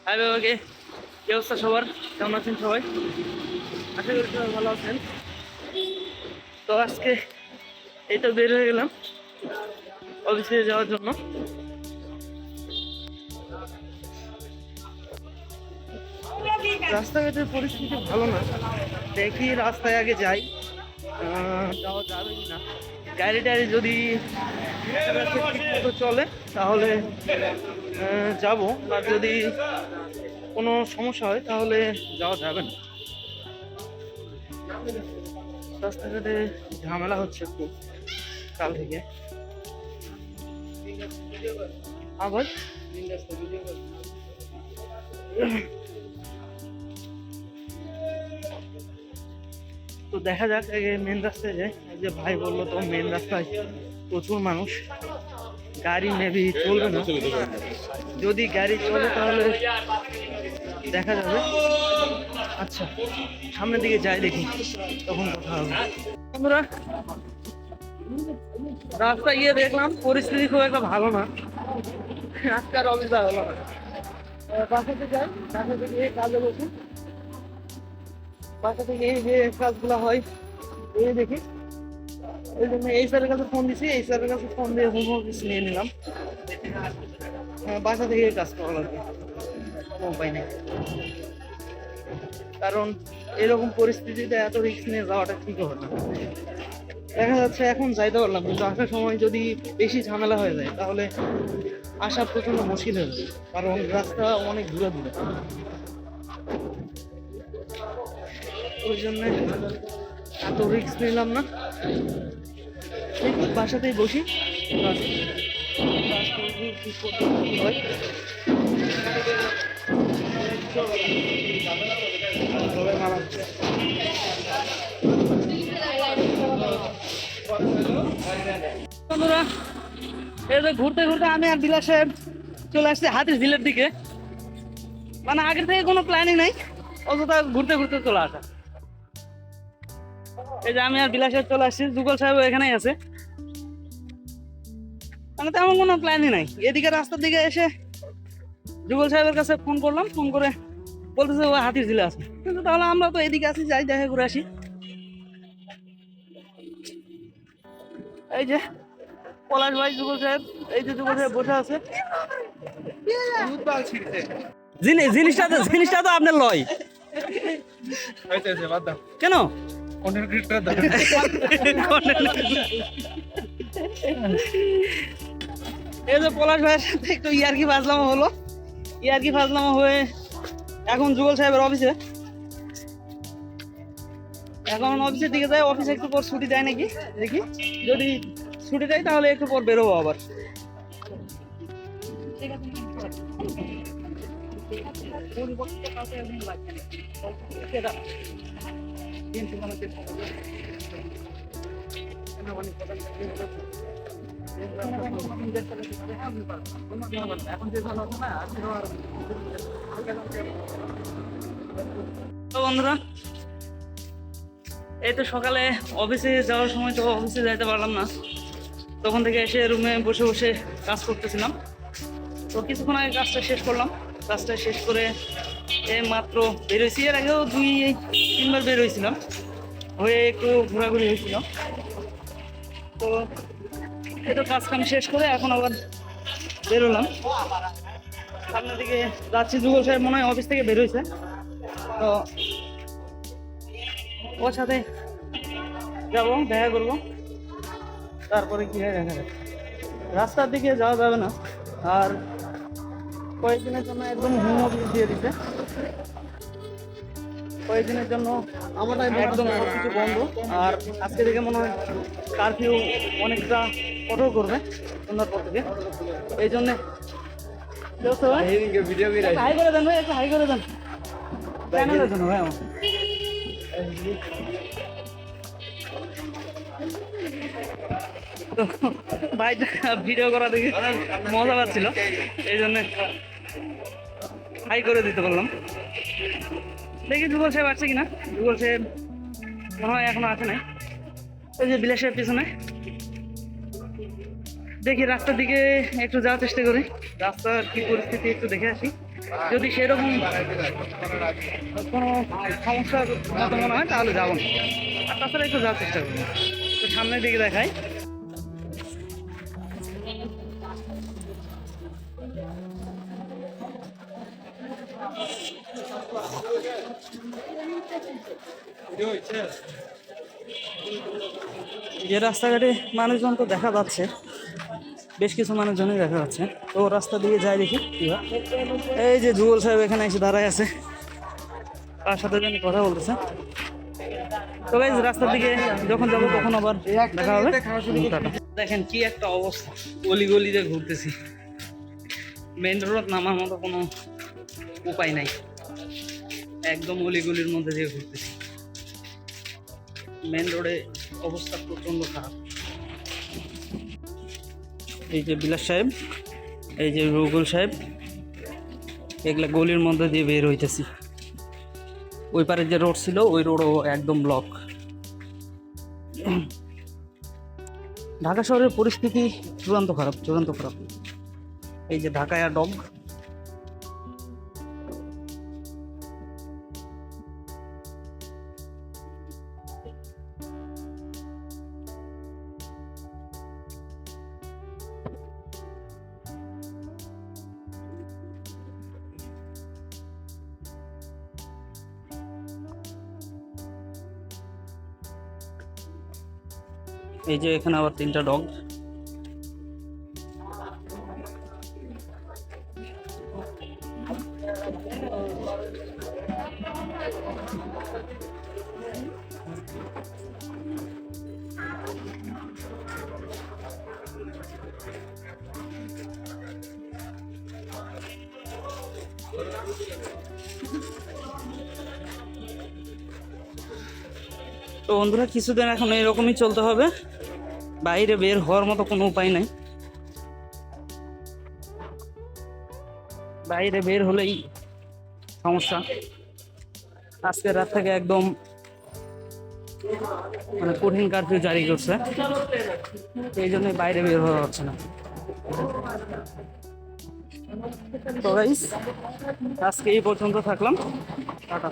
High বাবাকে, কি অবস্থা সবার? কেমন আছেন সবাই? আশা করি সবাই ভালো আছেন। তো আজকে এই তো বের হয়ে গেলাম অফিসে যাওয়ার জন্য। রাস্তাঘাটের পরিস্থিতি ভালো না, দেখি রাস্তায় আগে যাই, যাওয়া যাবে কিনা। গাড়ি টাড়ি যদি ঠিকমতো চলে তাহলে যাব, আর যদি কোনো সমস্যা হয় তাহলে যাওয়া যাবে না। রাস্তাঘাটে ঝামেলা হচ্ছে খুব কাল থেকে। আবার তো দেখা যাক, আগে মেন রাস্তায় যায়। যে ভাই বললো তো মেন রাস্তায় প্রচুর মানুষ, গাড়ি মেবি চলবে না। যদি গাড়ি চলে তাহলে দেখা যাবে। আচ্ছা, সামনের দিকে যাই, দেখি তখন কথা হবে। বন্ধুরা, রাস্তা গিয়ে দেখলাম পরিস্থিতি খুব একটা ভালো না। আজকে আর অসুবিধা হলো না। বাসাতে যাই, বাসাতে গিয়ে কাজে বসি। বাসা থেকে এই যে কাজগুলো হয় এই দেখি, এই জন্য এই স্যারের কাছে ফোন দিছি। এই স্যারের কাছে ফোন দিয়ে হোম অফিস নিয়ে নিলাম। বাসা থেকে কাজ করা লাগবে, কোনো উপায় নেই। কারণ এরকম পরিস্থিতিতে এত রিস্ক নিয়ে যাওয়াটা ঠিক হবে না। দেখা যাচ্ছে এখন যাইতে পারলাম, কিন্তু আসার সময় যদি বেশি ঝামেলা হয়ে যায় তাহলে আসা প্রচন্ড মুশকিল হয়ে যাবে, কারণ রাস্তা অনেক দূরে দূরে। ওই জন্য এত রিস্ক নিলাম না। দেখি বাসাতেই বসি, হয়। বন্ধুরা, এই যে ঘুরতে ঘুরতে আমি আর বিলাস সাহেব চলে আসছি হাতির ঝিলের দিকে। মানে আগের থেকে কোনো প্ল্যানিং নাই, অযথা ঘুরতে ঘুরতে চলে আসা। এই যে আমি আর বিলাস সাহেব চলে আসছি, যুগল সাহেব এখানেই আছে। মানে তেমন কোনো প্ল্যানই নাই। এদিকে রাস্তার দিকে এসে যুগল সাহেবের কাছে ফোন করলাম, ফোন করে বলতেছে ও হাতির ঝিলে আছে। কিন্তু তাহলে আমরা তো এদিকে আসি, যাই দেখা করে আসি। এই যে পলাশ ভাই, যুগল সাহেব, এই যে যুগল সাহেব বসে আছে। জিনিসটা তো আপনার লয় কেন? এই যে পলাশ ভাইয়ের সাথে একটু ইয়ার্কি ফাজলামো হলো। ইয়ার্কি ফাজলামো হয়ে এখন যুগল সাহেবের অফিসে, এখন অফিসের দিকে যাই। অফিসে একটু পর ছুটি দেয় নাকি, দেখি যদি ছুটি দেয় তাহলে একটু পর বেরোবো আবার। বন্ধুরা, এই তো সকালে অফিসে যাওয়ার সময় তো অফিসে যাইতে পারলাম না, তখন থেকে এসে রুমে বসে বসে কাজ করতেছিলাম। তো কিছুক্ষণ আগে কাজটা শেষ করলাম। কাজটা শেষ করে এই মাত্র বেরোইছি। এর আগেও 2-3 বার বের হয়েছিলাম, হয়ে একটু ঘোরাঘুরি হয়েছিল। তো এই তো কাজ কাম শেষ করে এখন আবার বেরোলাম, সামনের দিকে যাচ্ছি। যুগল সাহেব মনে হয় অফিস থেকে বের হয়েছে, তো ওর সাথে যাবো, দেখা করবো, তারপরে কি হয় দেখা যাবে। রাস্তার দিকে যাওয়া যাবে না, আর কয়েকদিনের জন্য একদম হোম অফিস দিয়ে দিতে। কয়েকদিনের জন্য একদম সব কিছু বন্ধ। আর আজকে থেকে মনে হয় কারফিউ অনেকটা কঠোর করবে সন্ধ্যার পর থেকে। এই জন্যে হাই করে দেন ভাই, একটু হাই করে দেন চ্যানেলের জন্য ভাই আমার। তো ভাই ভিডিও করা দেখে মজা পাচ্ছিল, এই জন্য হাই করে দিতে বললাম। দেখি যুগল সাহেব আসছে কিনা। যুগল সাহেব মনে হয় এখনো আসে নাই। ওই যে বিলাসের পিছনে, দেখি রাস্তার দিকে একটু যাওয়ার চেষ্টা করি, রাস্তার কি পরিস্থিতি একটু দেখে আসি। যদি সেরকম কোনো সমস্যার মতো মনে হয় তাহলে যাবো না, আর তাছাড়া একটু যাওয়ার চেষ্টা করবো। তো সামনের দিকে দেখাই। যে রাস্তাঘাটে মানুষজন তো দেখা যাচ্ছে, বেশ কিছু মানুষজনই দেখা যাচ্ছে। তো রাস্তা দিয়ে যাই দেখি কি হয়। এই যে জুয়েল সাহেব এখানে এসে দাঁড়ায় আছে, তার সাথে জানি কথা বলতেছে। তো গাইজ রাস্তার দিকে যখন যাবো তখন আবার দেখা হবে। দেখেন কি একটা অবস্থা, গলি গলিতে ঘুরতেছি, মেন রোড নামার মতো কোনো উপায় নাই, একদম অলিগলির মধ্যে দিয়ে ঘুরতেছি। মেন রোডে অবস্থা প্রচণ্ড খারাপ। এই যে বিলাস সাহেব, এই যে রুগুল সাহেব, এগুলা গলির মধ্যে দিয়ে বের হইতেছি। ওই পারে যে রোড ছিল ওই রোডও একদম ব্লক। ঢাকা শহরের পরিস্থিতি চূড়ান্ত খারাপ, চূড়ান্ত খারাপ। এই যে ঢাকায়া ডগ, এই যে এখানে আবার 3টা ডগ। তো বন্ধুরা কিছুদিন এখন এরকমই চলতে হবে, বাইরে বের হওয়ার মতো কোনো উপায় নাই। বাইরে বের হলেই সমস্যা। আজকের রাত থেকে একদম মানে কঠিন কারফিউ জারি করছে, এই জন্যই বাইরে বের হওয়া হচ্ছে না। তো গাইস আজকে এই পর্যন্ত থাকলাম, টাটা।